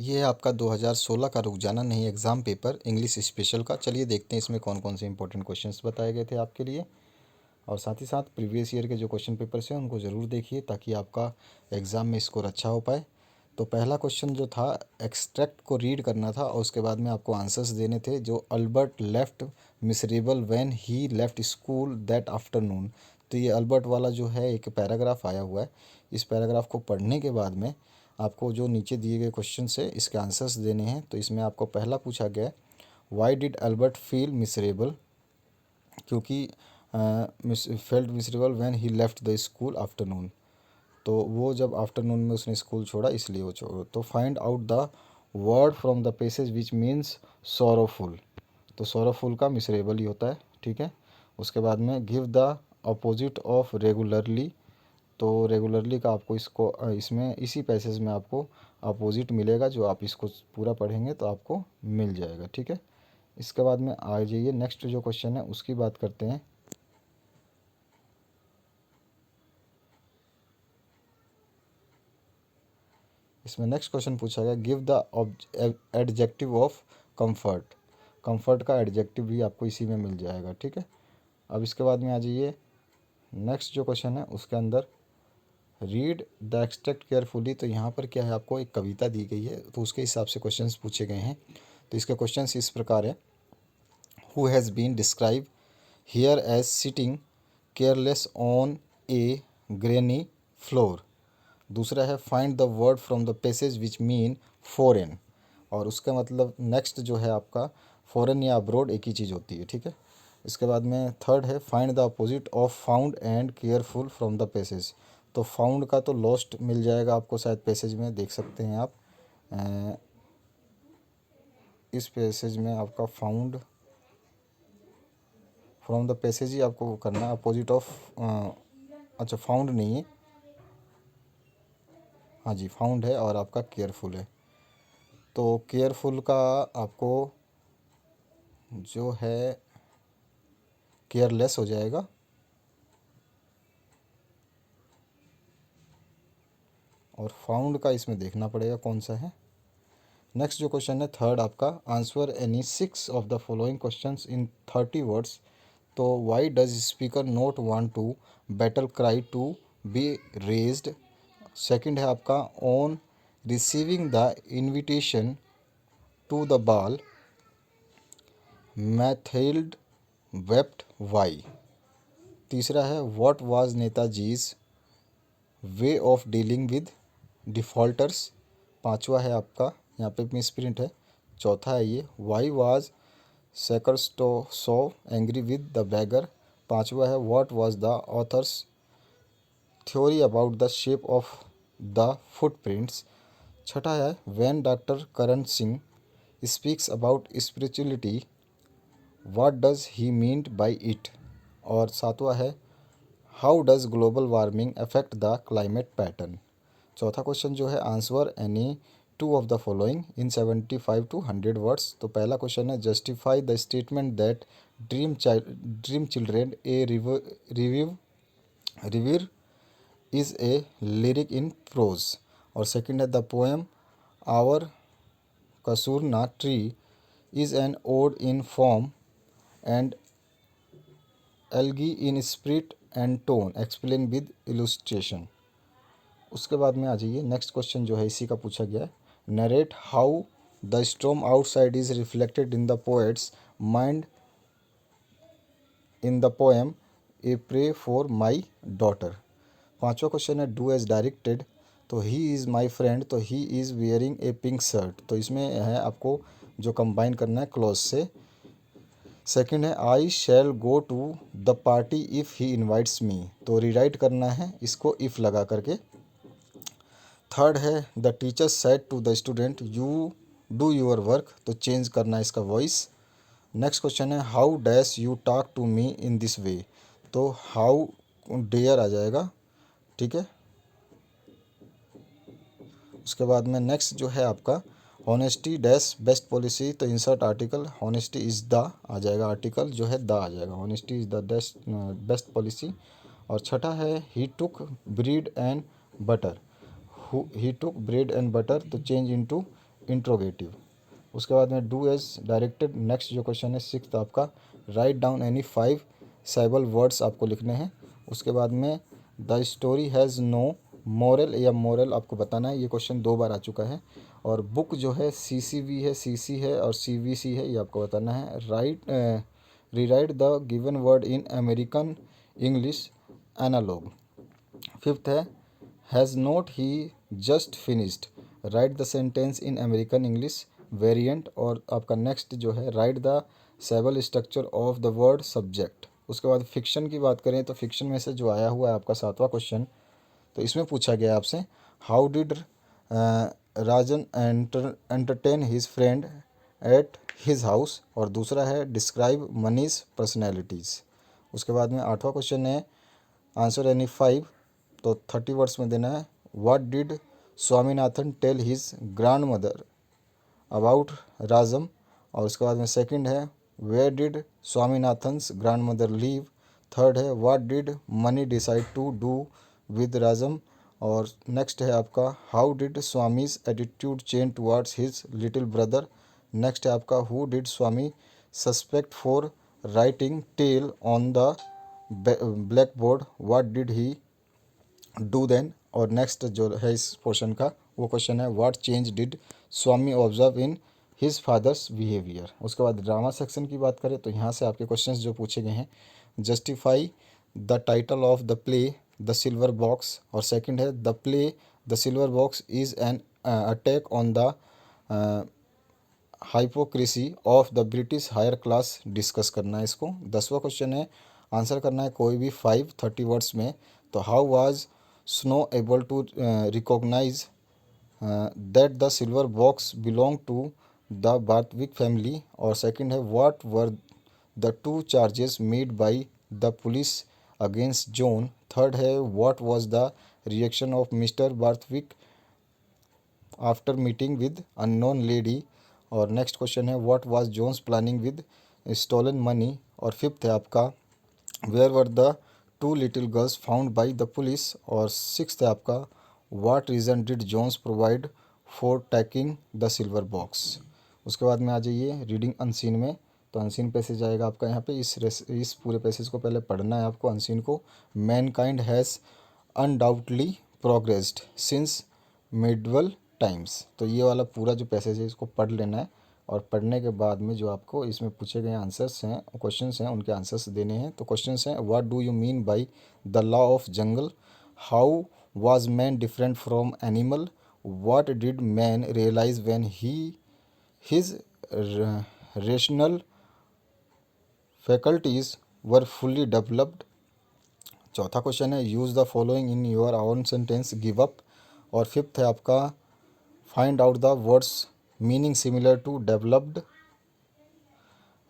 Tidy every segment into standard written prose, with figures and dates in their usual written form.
ये है आपका 2016 का रुखजाना नहीं एग्ज़ाम पेपर इंग्लिश स्पेशल का। चलिए देखते हैं इसमें कौन कौन से इंपॉर्टेंट क्वेश्चंस बताए गए थे आपके लिए, और साथ ही साथ प्रीवियस ईयर के जो क्वेश्चन पेपर्स हैं उनको ज़रूर देखिए ताकि आपका एग्ज़ाम में स्कोर अच्छा हो पाए। तो पहला क्वेश्चन जो था, एक्सट्रैक्ट को रीड करना था और उसके बाद में आपको आंसर्स देने थे। जो Albert left miserable when he left school that afternoon. तो ये अल्बर्ट वाला जो है एक पैराग्राफ आया हुआ है। इस पैराग्राफ को पढ़ने के बाद में आपको जो नीचे दिए गए क्वेश्चन से इसके आंसर्स देने हैं। तो इसमें आपको पहला पूछा गया है, why did Albert feel miserable, क्योंकि felt miserable when he left the school afternoon. तो वो जब आफ्टरनून में उसने स्कूल छोड़ा इसलिए वो छोड़ा। तो find out the word from the passage which means sorrowful. तो सोरोफुल का मिसरेबल ही होता है, ठीक है। उसके बाद में give the opposite of regularly. तो रेगुलरली का आपको इसको इसमें इसी पैसेज में आपको अपोजिट मिलेगा, जो आप इसको पूरा पढ़ेंगे तो आपको मिल जाएगा, ठीक है। इसके बाद में आ जाइए नेक्स्ट जो क्वेश्चन है उसकी बात करते हैं। इसमें नेक्स्ट क्वेश्चन पूछा गया, give the adjective of comfort. Comfort का एडजेक्टिव भी आपको इसी में मिल जाएगा, ठीक है। अब इसके बाद में आ जाइए नेक्स्ट जो क्वेश्चन है उसके अंदर, रीड द एक्सट्रैक्ट केयरफुली। तो यहाँ पर क्या है, आपको एक कविता दी गई है तो उसके हिसाब से क्वेश्चंस पूछे गए हैं। तो इसके क्वेश्चंस इस प्रकार है, who has been describe here as sitting careless on a grainy floor. दूसरा है, find the word from the passage which mean foreign. और उसका मतलब नेक्स्ट जो है आपका, फॉरेन या अब्रोड एक ही चीज़ होती है, ठीक है। इसके बाद में थर्ड है, find the opposite of found and careful from the passage. तो फाउंड का तो लॉस्ट मिल जाएगा आपको, शायद पैसेज में देख सकते हैं आप। अ, इस पैसेज में आपका फाउंड फ्रॉम द पैसेज ही आपको करना है। अपोजिट ऑफ अच्छा फाउंड नहीं है, हाँ जी फाउंड है, और आपका केयरफुल है। तो केयरफुल का आपको जो है केयरलेस हो जाएगा, और फाउंड का इसमें देखना पड़ेगा कौन सा है। नेक्स्ट जो क्वेश्चन है थर्ड आपका, answer any 6 of the following questions in 30 words. तो why does speaker not want to battle cry to be raised. Second है आपका, on receiving the invitation to the ball Mathilde wept why. तीसरा है, what was Netaji's way of dealing with defaulters. पांचवा है आपका, यहाँ पे मिस प्रिंट है। चौथा है ये, वाई वाज सेकर्स्टोसोव एंग्री विद द बैगर। पांचवा है, what was the author's theory about the shape of the footprints. छठा है, when doctor Karan Singh speaks about spirituality what does he mean by it. और सातवां है, how does global warming affect the climate pattern. चौथा question जो है, answer any 2 of the following in 75 to 100 words. तो पहला क्वेश्चन है, justify the statement that dream children a reverie is a lyric in prose. और सेकंड है, the poem our casuarina tree is an ode in form and elegy in spirit and tone explain with illustration. उसके बाद में आ जाइए next question जो है इसी का पूछा गया है, narrate how the storm outside is reflected in the poets mind in the poem A pray for my daughter. पांचवा क्वेश्चन है, डू एज डायरेक्टेड। तो ही इज़ माई फ्रेंड, तो he is wearing A pink shirt. तो इसमें है आपको जो combine करना है क्लॉज से। सेकंड है, I shall go to the party if he invites me. तो रीराइट करना है इसको इफ़ लगा करके। थर्ड है, the teacher said to the student you do your work. तो चेंज करना है इसका वॉइस। नेक्स्ट क्वेश्चन है, how dash you talk to me in this way. तो हाउ डेयर आ जाएगा, ठीक है। उसके बाद में नेक्स्ट जो है आपका, हॉनेस्टी डैश बेस्ट पॉलिसी। तो insert article, honesty is the आ जाएगा, आर्टिकल जो है द आ जाएगा, honesty is the best policy. और छठा है, he took breed and butter. He took bread and butter. तो चेंज इनटू इंट्रोगेटिव। उसके बाद में डू एज डायरेक्टेड। नेक्स्ट जो क्वेश्चन है सिक्स्थ आपका, write down any 5 syllable words आपको लिखने हैं। उसके बाद में the story has no moral या मॉरल आपको बताना है। ये क्वेश्चन 2 बार आ चुका है। और बुक जो है CCV है, CC है और CVC है, ये आपको बताना है। Rewrite the given word in American English analogue. Fifth है has not he just finished. Write the sentence in American English variant. और आपका नेक्स्ट जो है write the syllable structure of the word subject. उसके बाद फिक्शन की बात करें तो फिक्शन में से जो आया हुआ है आपका 7वां क्वेश्चन, तो इसमें पूछा गया आपसे how did Rajan entertain his friend at his house. और दूसरा है डिस्क्राइब मनीज पर्सनैलिटीज़। उसके बाद में 8वां क्वेश्चन है आंसर एनी 5, तो 30 वर्ड्स में देना है। What did Swaminathan tell his grand mother about Rajam. और उसके बाद में सेकंड है where did Swaminathan's grand mother live. Third है what did Mani decide to do with Rajam. और नेक्स्ट है आपका how did Swami's attitude change towards his little brother. Next है आपका who did Swami suspect for writing tail on the black board, what did he do then. और next जो है इस portion का वो क्वेश्चन है what change did Swami observe in his father's behaviour. उसके बाद ड्रामा सेक्शन की बात करें तो यहाँ से आपके क्वेश्चंस जो पूछे गए हैं justify the title of the play the silver box. और सेकंड है the play the silver box is an attack on the hypocrisy of the British higher class discuss करना है इसको। 10वां क्वेश्चन है आंसर करना है कोई भी 30 वर्ड्स में। तो how was Snow able to recognise that the silver box belong to the Barthwick family. और सेकंड है what were the 2 charges made by the police against John. Third है what was the reaction of mister Barthwick after meeting with unknown lady. और next question है what was Jones planning with stolen money. और fifth है आपका where were the 2 little girls found bye the police. और sixth है आपका what reason did Jones provide for taking the silver box. उसके बाद में आ जाइए रीडिंग अनसीन में। तो अनसीन पैसेज आएगा आपका यहाँ पे। इस पूरे पैसेज को पहले पढ़ना है आपको अनसीन को। Mankind has undoubtedly progressed since medieval times. तो ये वाला पूरा जो पैसेज है इसको पढ़ लेना है। और पढ़ने के बाद में जो आपको इसमें पूछे गए आंसर्स हैं क्वेश्चंस हैं उनके आंसर्स देने हैं। तो क्वेश्चंस हैं what do you mean by the law of jungle, how was man different from animal, what did man realise when he his rational faculties were fully developed. चौथा question है use the following in your own sentence, give up. और fifth है आपका find out the words meaning similar to developed,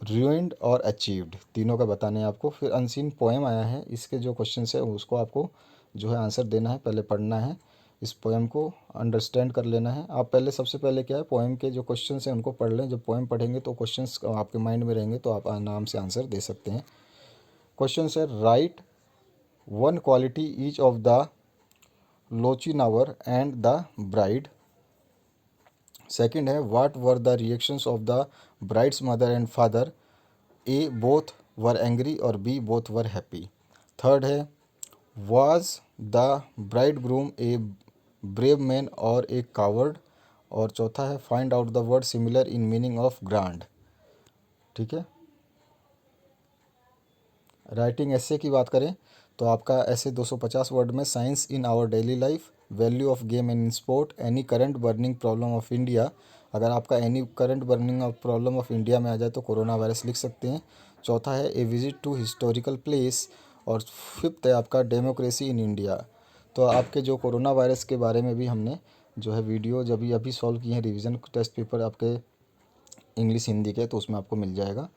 ruined और achieved, तीनों का बताने हैं आपको। फिर अनसीन पोएम आया है, इसके जो क्वेश्चन है उसको आपको जो है आंसर देना है, पहले पढ़ना है, इस पोएम को अंडरस्टैंड कर लेना है। आप पहले सबसे पहले क्या है पोएम के जो क्वेश्चन हैं उनको पढ़ लें। जब पोएम पढ़ेंगे तो क्वेश्चंस आपके माइंड में रहेंगे तो आप आराम से आंसर दे सकते हैं। क्वेश्चन है write 1 quality each of the Lochinvar and the bride. Second है what were the reactions of the bride's mother and father, a both were angry और B both were happy. Third है was the bride groom a brave man और a coward. और चौथा है find out the word similar in meaning of grand. ठीक है। Writing ऐसे की बात करें तो आपका ऐसे 250 वर्ड में science in our daily life, value of game and sport, any current burning problem of India. अगर आपका any current burning of problem of India में आ जाए तो कोरोना वायरस लिख सकते हैं। चौथा है ए विजिट टू हिस्टोरिकल प्लेस। और फिफ्थ है आपका डेमोक्रेसी इन इंडिया। तो आपके जो कोरोना वायरस के बारे में भी हमने जो है वीडियो जब अभी सॉल्व किए हैं, रिवीजन टेस्ट पेपर आपके इंग्लिश हिंदी के, तो उसमें आपको मिल जाएगा।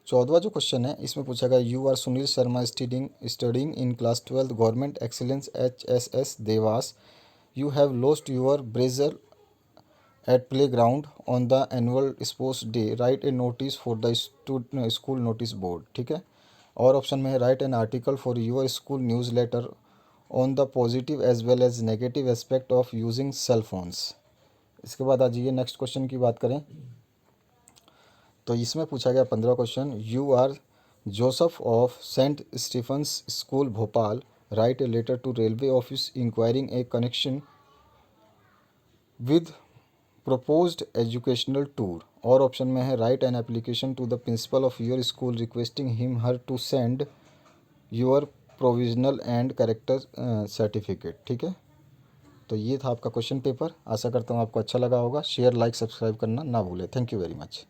14वां जो क्वेश्चन है इसमें पूछा गया you are Sunil Sharma studying in class 12 government excellence HSS Dewas, you have lost your blazer at playground on the annual sports day, write a notice for the school notice board. ठीक है। और ऑप्शन में है write an article for your school newsletter on the positive as well as negative aspect of using cell phones. इसके बाद आ जाइए next question की बात करें तो इसमें पूछा गया 15 question. You are Joseph of Saint Stephen's school Bhopal write a letter to railway office inquiring a connection with proposed educational tour. और ऑप्शन में है write an application to the principal of your school requesting him her to send your provisional and character certificate. ठीक है, तो ये था आपका question paper. आशा करता हूँ आपको अच्छा लगा होगा। शेयर लाइक सब्सक्राइब करना ना भूलें। Thank you very much.